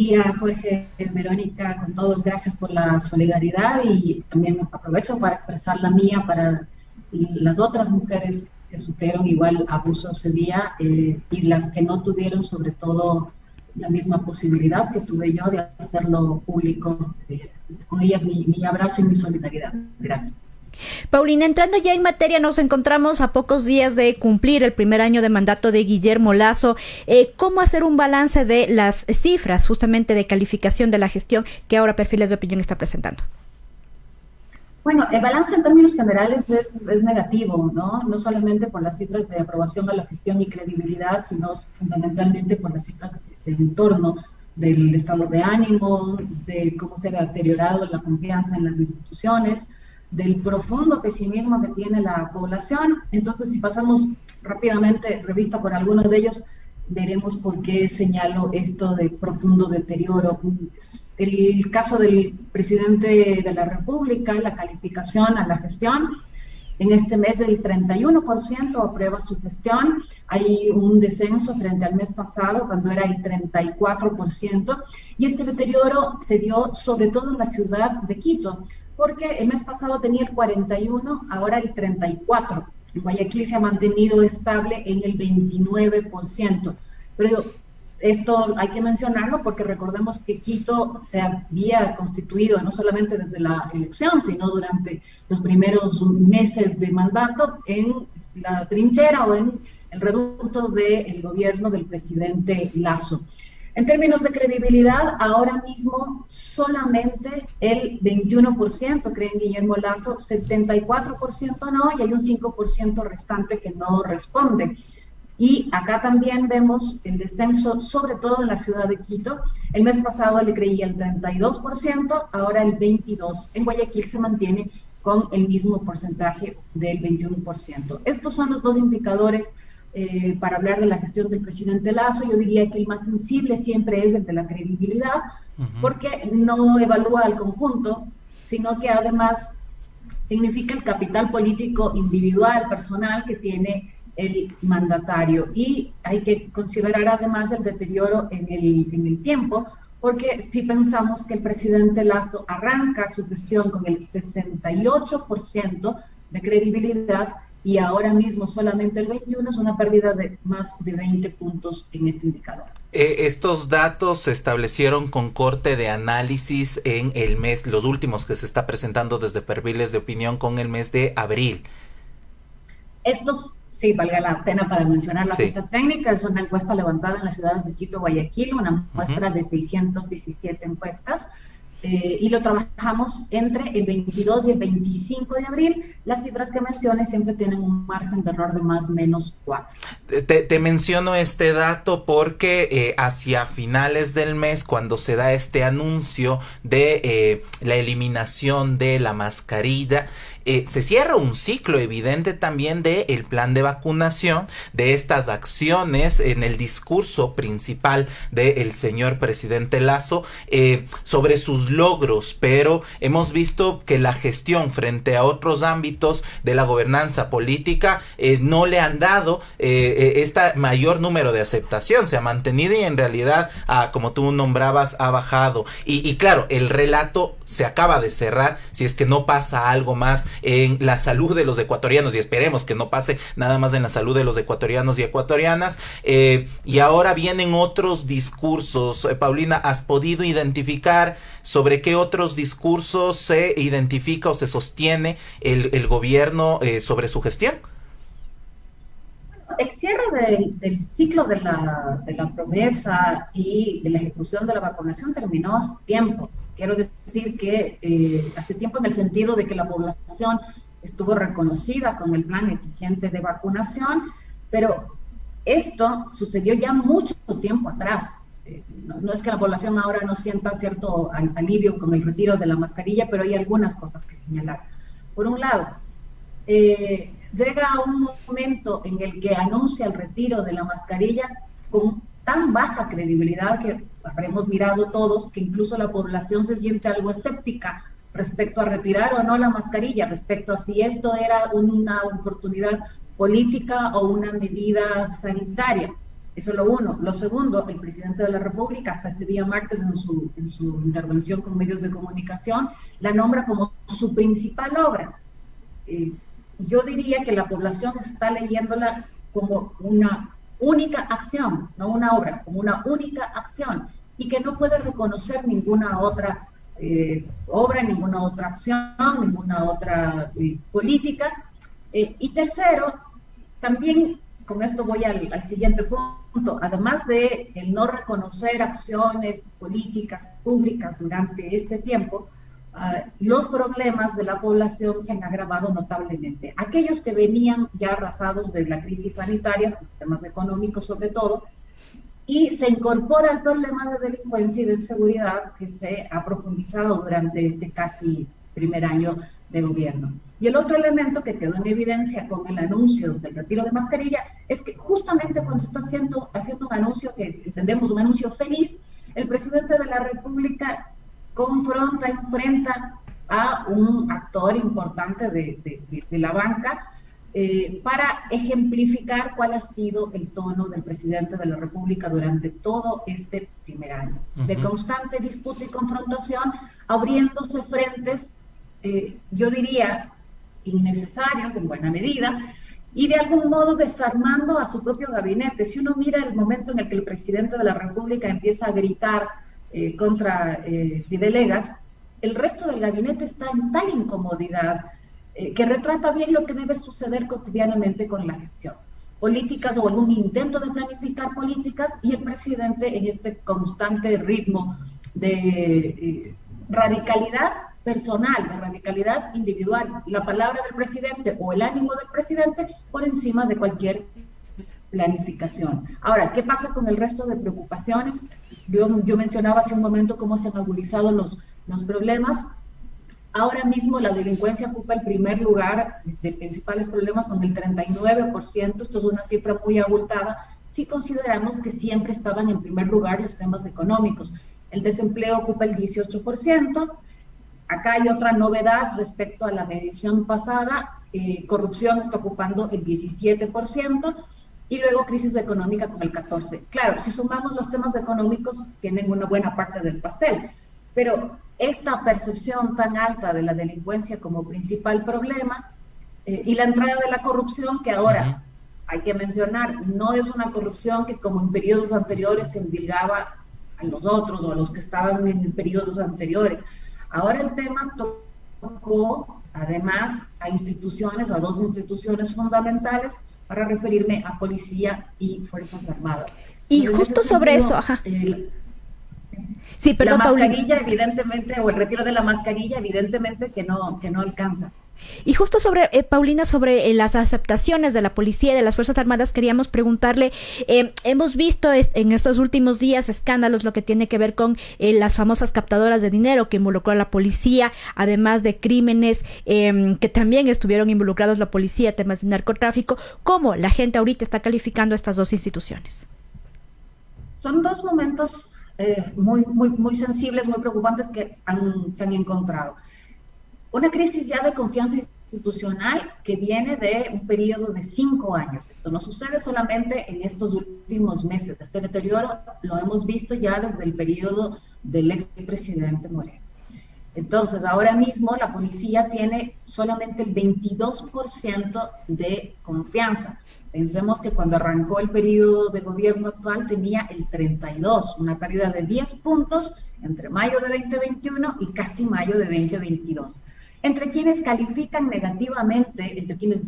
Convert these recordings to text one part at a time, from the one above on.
día, Jorge, Verónica, con todos, gracias por la solidaridad y también aprovecho para expresar la mía para las otras mujeres que sufrieron igual abuso ese día y las que no tuvieron sobre todo la misma posibilidad que tuve yo de hacerlo público. Con ellas mi abrazo y mi solidaridad. Gracias. Paulina, entrando ya en materia, nos encontramos a pocos días de cumplir el primer año de mandato de Guillermo Lasso. ¿Cómo hacer un balance de las cifras justamente de calificación de la gestión que ahora Perfiles de Opinión está presentando? Bueno, el balance en términos generales es negativo, ¿no? No solamente por las cifras de aprobación a la gestión y credibilidad, sino fundamentalmente por las cifras del entorno, del estado de ánimo, de cómo se ha deteriorado la confianza en las instituciones, del profundo pesimismo que tiene la población. Entonces, si pasamos rápidamente revista por algunos de ellos, veremos por qué señalo esto de profundo deterioro. El caso del presidente de la República, la calificación a la gestión, en este mes el 31% aprueba su gestión, hay un descenso frente al mes pasado cuando era el 34%, y este deterioro se dio sobre todo en la ciudad de Quito, porque el mes pasado tenía el 41, ahora el 34%. En Guayaquil se ha mantenido estable en el 29%. Pero esto hay que mencionarlo porque recordemos que Quito se había constituido no solamente desde la elección, sino durante los primeros meses de mandato en la trinchera o en el reducto del gobierno del presidente Lasso. En términos de credibilidad, ahora mismo solamente el 21% cree en Guillermo Lasso, 74% no, y hay un 5% restante que no responde. Y acá también vemos el descenso, sobre todo en la ciudad de Quito. El mes pasado le creía el 32%, ahora el 22%. En Guayaquil se mantiene con el mismo porcentaje del 21%. Estos son los dos indicadores para hablar de la gestión del presidente Lasso. Yo diría que el más sensible siempre es el de la credibilidad, porque no evalúa al conjunto, sino que además significa el capital político individual, personal que tiene el mandatario. Y hay que considerar además el deterioro en el tiempo, porque si pensamos que el presidente Lasso arranca su gestión con el 68% de credibilidad, y ahora mismo solamente el 21%, es una pérdida de más de 20 puntos en este indicador. Estos datos se establecieron con corte de análisis en el mes, los últimos que se está presentando desde Perfiles de Opinión con el mes de abril. Estos, sí, valga la pena para mencionar la fecha técnica, es una encuesta levantada en las ciudades de Quito, Guayaquil, una muestra de 617 encuestas. Y lo trabajamos entre el 22 y el 25 de abril. Las cifras que mencioné siempre tienen un margen de error de más o menos 4. Te menciono este dato porque hacia finales del mes, cuando se da este anuncio de la eliminación de la mascarilla, se cierra un ciclo evidente también del plan de vacunación, de estas acciones en el discurso principal del señor presidente Lasso sobre sus logros, pero hemos visto que la gestión frente a otros ámbitos de la gobernanza política no le han dado este mayor número de aceptación, se ha mantenido y en realidad, como tú nombrabas, ha bajado. Y claro, el relato se acaba de cerrar si es que no pasa algo más en la salud de los ecuatorianos, y esperemos que no pase nada más en la salud de los ecuatorianos y ecuatorianas, y ahora vienen otros discursos. Paulina, ¿has podido identificar sobre qué otros discursos se identifica o se sostiene el gobierno sobre su gestión? El cierre del ciclo de la promesa y de la ejecución de la vacunación terminó hace tiempo. Quiero decir que hace tiempo en el sentido de que la población estuvo reconocida con el plan eficiente de vacunación, pero esto sucedió ya mucho tiempo atrás. No es que la población ahora no sienta cierto alivio con el retiro de la mascarilla, pero hay algunas cosas que señalar. Por un lado, llega un momento en el que anuncia el retiro de la mascarilla con tan baja credibilidad que habremos mirado todos que incluso la población se siente algo escéptica respecto a retirar o no la mascarilla, respecto a si esto era una oportunidad política o una medida sanitaria. Eso es lo uno. Lo segundo, el presidente de la República, hasta este día martes, en su intervención con medios de comunicación, la nombra como su principal obra. Yo diría que la población está leyéndola como una única acción, no una obra, como una única acción, y que no puede reconocer ninguna otra obra, ninguna otra acción, ninguna otra política. Y tercero, también, con esto voy al siguiente punto, además de el no reconocer acciones políticas públicas durante este tiempo, los problemas de la población se han agravado notablemente. Aquellos que venían ya arrasados de la crisis sanitaria, temas económicos sobre todo, y se incorpora el problema de delincuencia y de inseguridad que se ha profundizado durante este casi primer año de gobierno. Y el otro elemento que quedó en evidencia con el anuncio del retiro de mascarilla es que justamente cuando está haciendo un anuncio que entendemos un anuncio feliz, el presidente de la República enfrenta a un actor importante de la banca para ejemplificar cuál ha sido el tono del presidente de la República durante todo este primer año, de constante disputa y confrontación, abriéndose frentes, yo diría, innecesarios en buena medida, y de algún modo desarmando a su propio gabinete. Si uno mira el momento en el que el presidente de la República empieza a gritar contra Fidelegas, el resto del gabinete está en tal incomodidad que retrata bien lo que debe suceder cotidianamente con la gestión. Políticas o algún intento de planificar políticas y el presidente en este constante ritmo de radicalidad personal, de radicalidad individual. La palabra del presidente o el ánimo del presidente por encima de cualquier planificación. Ahora, ¿qué pasa con el resto de preocupaciones? Yo mencionaba hace un momento cómo se han agudizado los problemas. Ahora mismo la delincuencia ocupa el primer lugar de principales problemas con el 39%. Esto es una cifra muy abultada si consideramos que siempre estaban en primer lugar los temas económicos. El desempleo ocupa el 18%. Acá hay otra novedad respecto a la medición pasada. Corrupción está ocupando el 17%. Y luego crisis económica con el 14%. Claro, si sumamos los temas económicos, tienen una buena parte del pastel, pero esta percepción tan alta de la delincuencia como principal problema y la entrada de la corrupción, que ahora hay que mencionar, no es una corrupción que como en periodos anteriores se endilgaba a los otros o a los que estaban en periodos anteriores. Ahora el tema tocó además a instituciones, a dos instituciones fundamentales, para referirme a policía y Fuerzas Armadas. Y justo sobre eso, sí, perdón, la mascarilla, Paulina. Evidentemente, o el retiro de la mascarilla, evidentemente que no alcanza. Y justo sobre, Paulina, sobre las aceptaciones de la policía y de las Fuerzas Armadas, queríamos preguntarle, hemos visto en estos últimos días escándalos, lo que tiene que ver con las famosas captadoras de dinero que involucró a la policía, además de crímenes que también estuvieron involucrados la policía, temas de narcotráfico. ¿Cómo la gente ahorita está calificando estas dos instituciones? Son dos momentos muy sensibles, muy preocupantes que se han encontrado. Una crisis ya de confianza institucional que viene de un periodo de 5 años. Esto no sucede solamente en estos últimos meses. Este deterioro lo hemos visto ya desde el periodo del expresidente Moreno. Entonces, ahora mismo la policía tiene solamente el 22% de confianza. Pensemos que cuando arrancó el periodo de gobierno actual tenía el 32%, una pérdida de 10 puntos entre mayo de 2021 y casi mayo de 2022. Entre quienes califican negativamente, entre quienes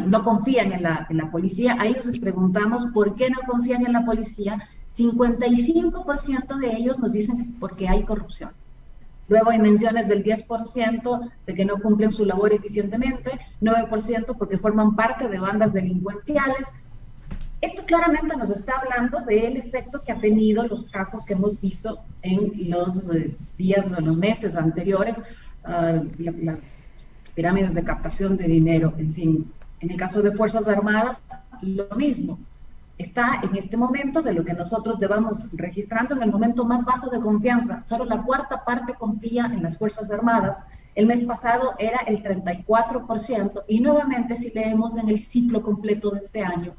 no confían en la policía, a ellos les preguntamos por qué no confían en la policía. 55% de ellos nos dicen porque hay corrupción. Luego hay menciones del 10% de que no cumplen su labor eficientemente, 9% porque forman parte de bandas delincuenciales. Esto claramente nos está hablando del efecto que ha tenido los casos que hemos visto en los días o los meses anteriores, las pirámides de captación de dinero, en fin. En el caso de Fuerzas Armadas, lo mismo. Está en este momento de lo que nosotros llevamos registrando en el momento más bajo de confianza. Solo la cuarta parte confía en las Fuerzas Armadas. El mes pasado era el 34%, y nuevamente si leemos en el ciclo completo de este año,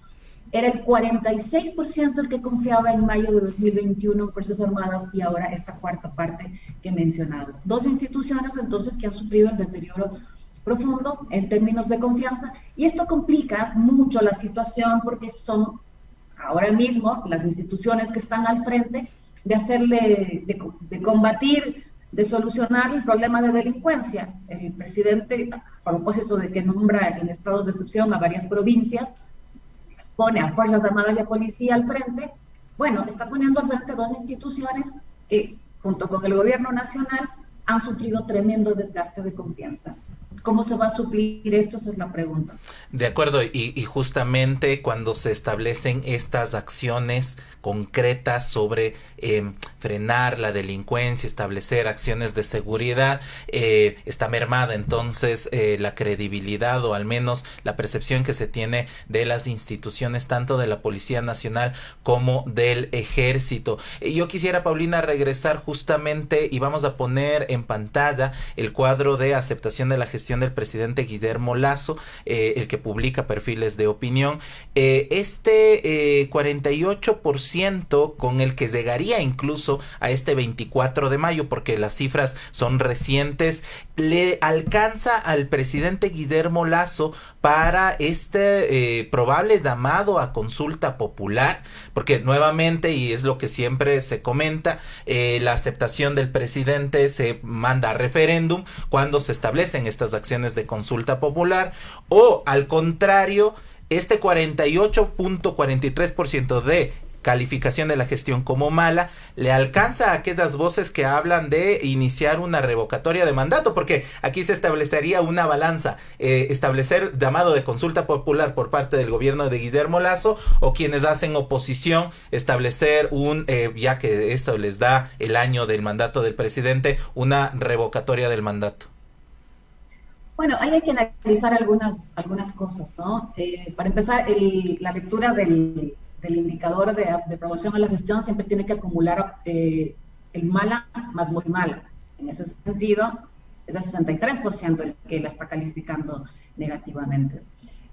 Era el 46% el que confiaba en mayo de 2021 en Fuerzas Armadas y ahora esta cuarta parte que he mencionado. Dos instituciones entonces que han sufrido el deterioro profundo en términos de confianza, y esto complica mucho la situación porque son ahora mismo las instituciones que están al frente de combatir, de solucionar el problema de delincuencia. El presidente, a propósito de que nombra en estado de excepción a varias provincias, pone a Fuerzas Armadas y a Policía al frente, bueno, está poniendo al frente dos instituciones que, junto con el gobierno nacional, han sufrido tremendo desgaste de confianza. ¿Cómo se va a suplir esto? Esa es la pregunta. De acuerdo, y justamente cuando se establecen estas acciones concretas sobre frenar la delincuencia, establecer acciones de seguridad, está mermada entonces la credibilidad, o al menos la percepción que se tiene de las instituciones, tanto de la Policía Nacional como del Ejército. Yo quisiera, Paulina, regresar justamente, y vamos a poner en pantalla el cuadro de aceptación de la gestión del presidente Guillermo Lasso, el que publica Perfiles de Opinión. 48% con el que llegaría incluso a este 24 de mayo, porque las cifras son recientes, le alcanza al presidente Guillermo Lasso para este probable llamado a consulta popular, porque nuevamente, y es lo que siempre se comenta, la aceptación del presidente se manda a referéndum cuando se establecen estas acciones de consulta popular, o al contrario, este 48.43% de calificación de la gestión como mala le alcanza a aquellas voces que hablan de iniciar una revocatoria de mandato, porque aquí se establecería una balanza, establecer llamado de consulta popular por parte del gobierno de Guillermo Lasso, o quienes hacen oposición, establecer ya que esto les da el año del mandato del presidente, una revocatoria del mandato. Bueno, ahí hay que analizar algunas cosas, ¿no? Para empezar, la lectura del indicador de promoción a la gestión siempre tiene que acumular el mala más muy mala. En ese sentido, es el 63% el que la está calificando negativamente.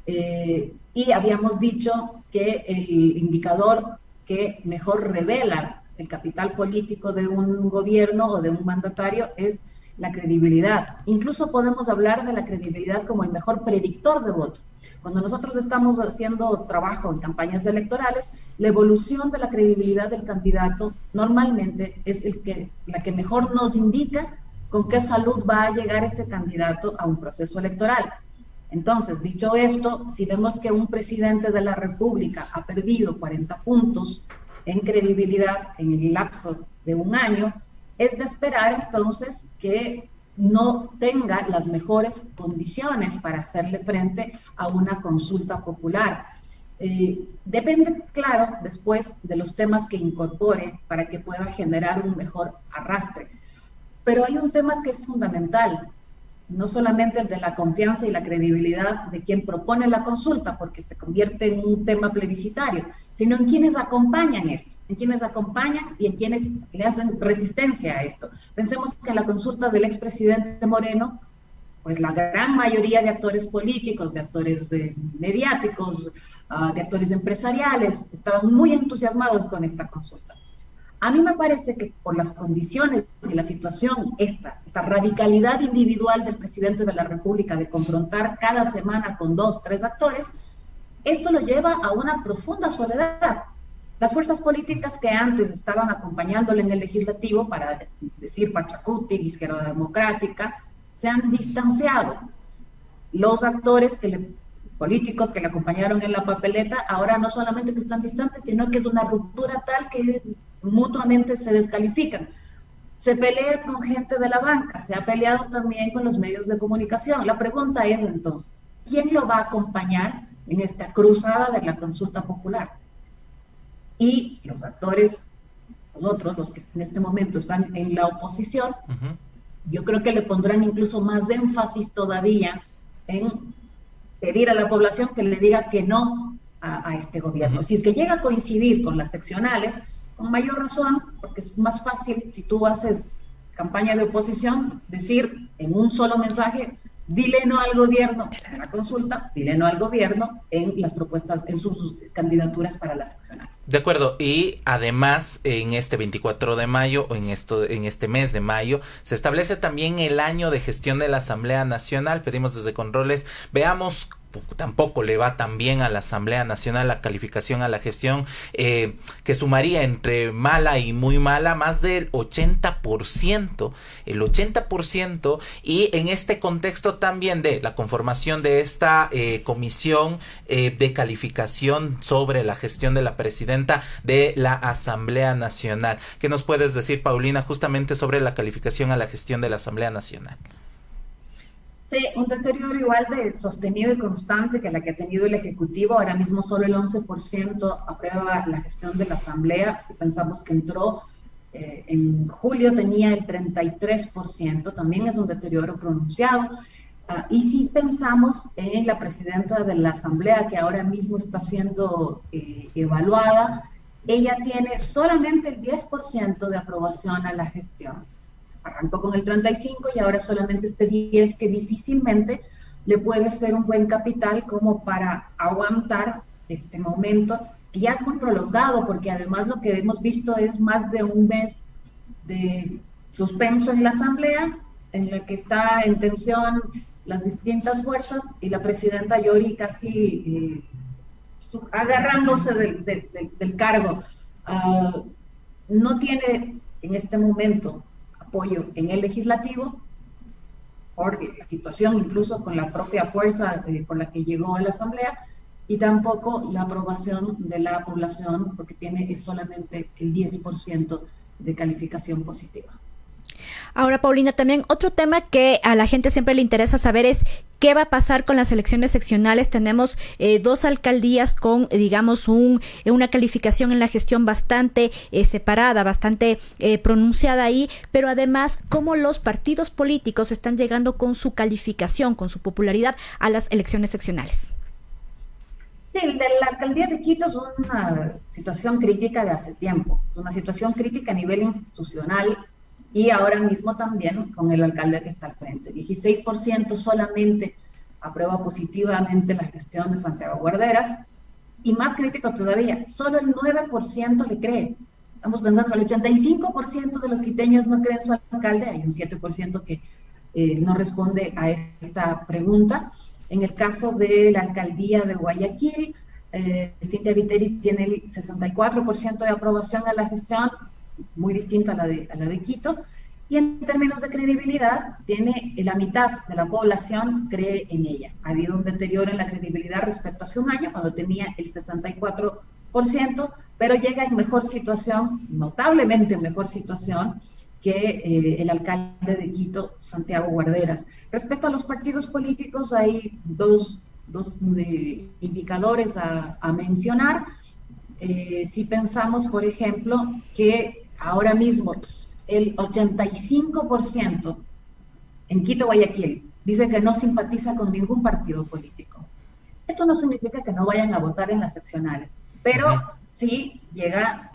Y habíamos dicho que el indicador que mejor revela el capital político de un gobierno o de un mandatario es la credibilidad. Incluso podemos hablar de la credibilidad como el mejor predictor de voto. Cuando nosotros estamos haciendo trabajo en campañas electorales, la evolución de la credibilidad del candidato normalmente es la que mejor nos indica con qué salud va a llegar este candidato a un proceso electoral. Entonces, dicho esto, si vemos que un presidente de la República ha perdido 40 puntos en credibilidad en el lapso de un año, es de esperar entonces que no tenga las mejores condiciones para hacerle frente a una consulta popular. Depende, claro, después de los temas que incorpore para que pueda generar un mejor arrastre. Pero hay un tema que es fundamental, no solamente el de la confianza y la credibilidad de quien propone la consulta, porque se convierte en un tema plebiscitario, sino en quienes acompañan esto, en quienes acompañan y en quienes le hacen resistencia a esto. Pensemos que en la consulta del expresidente Moreno, pues la gran mayoría de actores políticos, de actores mediáticos, de actores empresariales, estaban muy entusiasmados con esta consulta. A mí me parece que por las condiciones y la situación, esta radicalidad individual del presidente de la República de confrontar cada semana con 2, 3 actores, esto lo lleva a una profunda soledad. Las fuerzas políticas que antes estaban acompañándole en el legislativo, para decir Pachacuti, Izquierda Democrática, se han distanciado. Los actores políticos que le acompañaron en la papeleta, ahora no solamente que están distantes, sino que es una ruptura tal que mutuamente se descalifican. Se pelea con gente de la banca, se ha peleado también con los medios de comunicación. La pregunta es entonces, ¿quién lo va a acompañar en esta cruzada de la consulta popular? Y los actores, los que en este momento están en la oposición, yo creo que le pondrán incluso más énfasis todavía en pedir a la población que le diga que no a este gobierno. Si es que llega a coincidir con las seccionales, con mayor razón, porque es más fácil si tú haces campaña de oposición, decir en un solo mensaje, dile no al gobierno en la consulta, dile no al gobierno en las propuestas, en sus candidaturas para las seccionales. De acuerdo, y además en este 24 de mayo, o en este mes de mayo, se establece también el año de gestión de la Asamblea Nacional. Pedimos desde Controles, veamos, tampoco le va tan bien a la Asamblea Nacional la calificación a la gestión, que sumaría entre mala y muy mala más del 80%, el 80%, y en este contexto también de la conformación de esta comisión de calificación sobre la gestión de la presidenta de la Asamblea Nacional. ¿Qué nos puedes decir, Paulina, justamente sobre la calificación a la gestión de la Asamblea Nacional? Sí, un deterioro igual de sostenido y constante que la que ha tenido el Ejecutivo. Ahora mismo solo el 11% aprueba la gestión de la Asamblea. Si pensamos que entró en julio tenía el 33%, también es un deterioro pronunciado. Y si pensamos en la presidenta de la Asamblea, que ahora mismo está siendo evaluada, ella tiene solamente el 10% de aprobación a la gestión. Arrancó con el 35 y ahora solamente este 10, que difícilmente le puede ser un buen capital como para aguantar este momento, que ya es muy prolongado, porque además lo que hemos visto es más de un mes de suspenso en la Asamblea, en la que está en tensión las distintas fuerzas y la presidenta Yori casi agarrándose del cargo. No tiene en este momento apoyo en el legislativo, por la situación incluso con la propia fuerza con la que llegó a la Asamblea, y tampoco la aprobación de la población, porque tiene solamente el 10% de calificación positiva. Ahora, Paulina, también otro tema que a la gente siempre le interesa saber es qué va a pasar con las elecciones seccionales. Tenemos 2 alcaldías con, digamos, una calificación en la gestión bastante separada, bastante pronunciada ahí, pero además cómo los partidos políticos están llegando con su calificación, con su popularidad a las elecciones seccionales. Sí, de la alcaldía de Quito es una situación crítica de hace tiempo, es una situación crítica a nivel institucional, y ahora mismo también con el alcalde que está al frente. 16% solamente aprueba positivamente la gestión de Santiago Guarderas, y más crítico todavía, solo el 9% le cree. Estamos pensando, el 85% de los quiteños no creen su alcalde, hay un 7% que no responde a esta pregunta. En el caso de la alcaldía de Guayaquil, Cintia Viteri tiene el 64% de aprobación a la gestión, muy distinta a la de Quito, y en términos de credibilidad tiene la mitad de la población cree en ella. Ha habido un deterioro en la credibilidad respecto a hace un año, cuando tenía el 64%, pero llega en mejor situación, notablemente mejor situación, que el alcalde de Quito, Santiago Guarderas. Respecto a los partidos políticos, hay dos indicadores a mencionar. Si pensamos, por ejemplo, que ahora mismo el 85% en Quito, Guayaquil, dice que no simpatiza con ningún partido político. Esto no significa que no vayan a votar en las seccionales, pero sí llega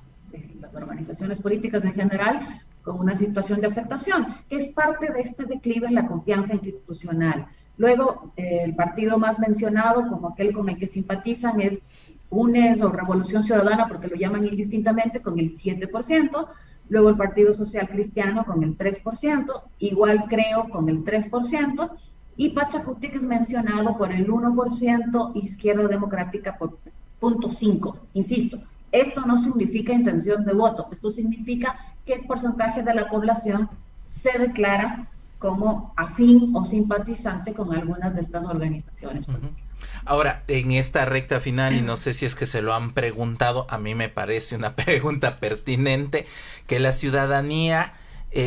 las organizaciones políticas en general con una situación de afectación, que es parte de este declive en la confianza institucional. Luego, el partido más mencionado, como aquel con el que simpatizan, es UNES o Revolución Ciudadana, porque lo llaman indistintamente, con el 7%, luego el Partido Social Cristiano con el 3%, igual Creo con el 3%, y Pachacuti, que es mencionado por el 1%, Izquierda Democrática por 0.5%. Insisto, esto no significa intención de voto, esto significa que el porcentaje de la población se declara como afín o simpatizante con algunas de estas organizaciones políticas. Ahora, en esta recta final, y no sé si es que se lo han preguntado, a mí me parece una pregunta pertinente, que la ciudadanía,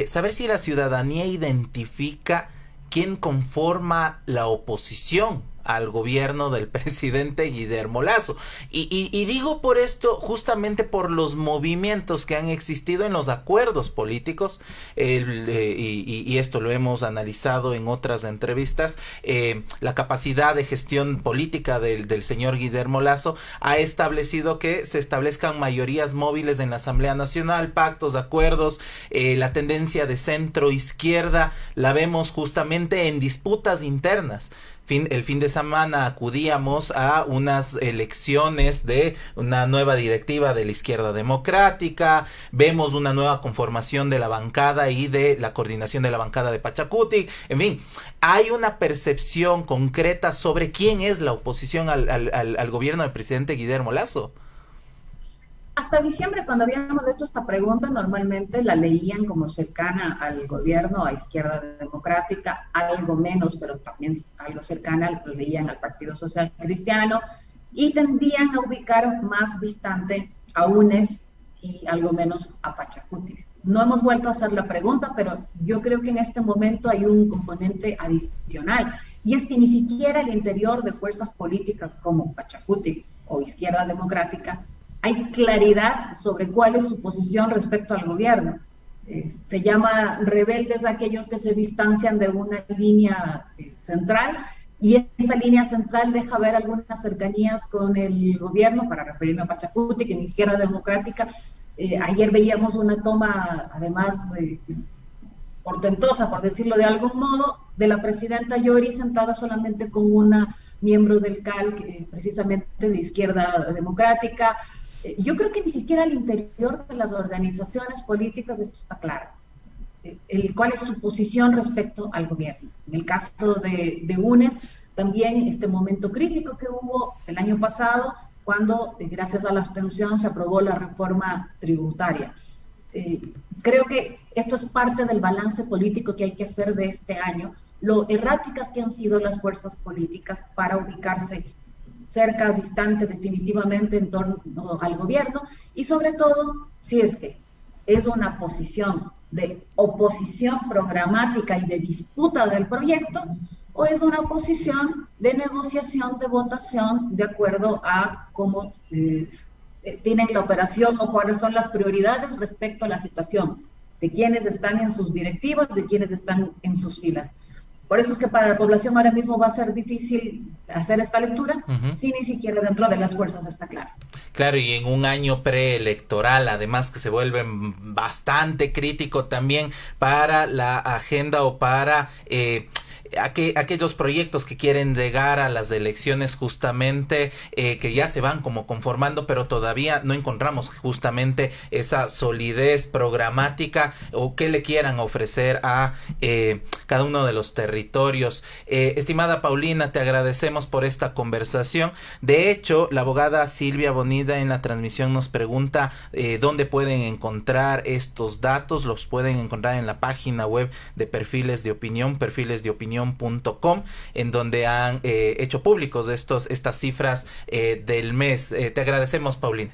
saber si la ciudadanía identifica quién conforma la oposición al gobierno del presidente Guillermo Lasso. Y digo por esto justamente por los movimientos que han existido en los acuerdos políticos, y esto lo hemos analizado en otras entrevistas, la capacidad de gestión política del señor Guillermo Lasso ha establecido que se establezcan mayorías móviles en la Asamblea Nacional, pactos, acuerdos, la tendencia de centro-izquierda la vemos justamente en disputas internas. El fin de semana acudíamos a unas elecciones de una nueva directiva de la izquierda democrática, vemos una nueva conformación de la bancada y de la coordinación de la bancada de Pachacuti, en fin, hay una percepción concreta sobre quién es la oposición al gobierno del presidente Guillermo Lasso. Hasta diciembre, cuando habíamos hecho esta pregunta, normalmente la leían como cercana al gobierno, a Izquierda Democrática, algo menos, pero también algo cercana, lo leían al Partido Social Cristiano, y tendían a ubicar más distante a UNES y algo menos a Pachacuti. No hemos vuelto a hacer la pregunta, pero yo creo que en este momento hay un componente adicional, y es que ni siquiera al interior de fuerzas políticas como Pachacuti o Izquierda Democrática hay claridad sobre cuál es su posición respecto al gobierno. Se llama rebeldes aquellos que se distancian de una línea central, y esta línea central deja ver algunas cercanías con el gobierno, para referirme a Pachacuti, que en Izquierda Democrática, ayer veíamos una toma, además portentosa, por decirlo de algún modo, de la presidenta Yori sentada solamente con una miembro del CAL, precisamente de Izquierda Democrática. Yo creo que ni siquiera al interior de las organizaciones políticas esto está claro. Cuál es su posición respecto al gobierno. En el caso de UNES, también este momento crítico que hubo el año pasado, cuando gracias a la abstención se aprobó la reforma tributaria. Creo que esto es parte del balance político que hay que hacer de este año, lo erráticas que han sido las fuerzas políticas para ubicarse cerca, distante definitivamente en torno al gobierno, y sobre todo si es que es una posición de oposición programática y de disputa del proyecto, o es una posición de negociación, de votación, de acuerdo a cómo tienen la operación o cuáles son las prioridades respecto a la situación, de quienes están en sus directivas, de quienes están en sus filas. Por eso es que para la población ahora mismo va a ser difícil hacer esta lectura, si ni siquiera dentro de las fuerzas está claro. Claro, y en un año preelectoral, además que se vuelve bastante crítico también para la agenda o para aquellos proyectos que quieren llegar a las elecciones justamente, que ya se van como conformando, pero todavía no encontramos justamente esa solidez programática o que le quieran ofrecer a cada uno de los territorios. Estimada Paulina, te agradecemos por esta conversación. De hecho, la abogada Silvia Bonida en la transmisión nos pregunta dónde pueden encontrar estos datos. Los pueden encontrar en la página web de Perfiles de Opinión, perfilesdeopinión.com, en donde han hecho públicos estas cifras del mes. Te agradecemos, Paulina.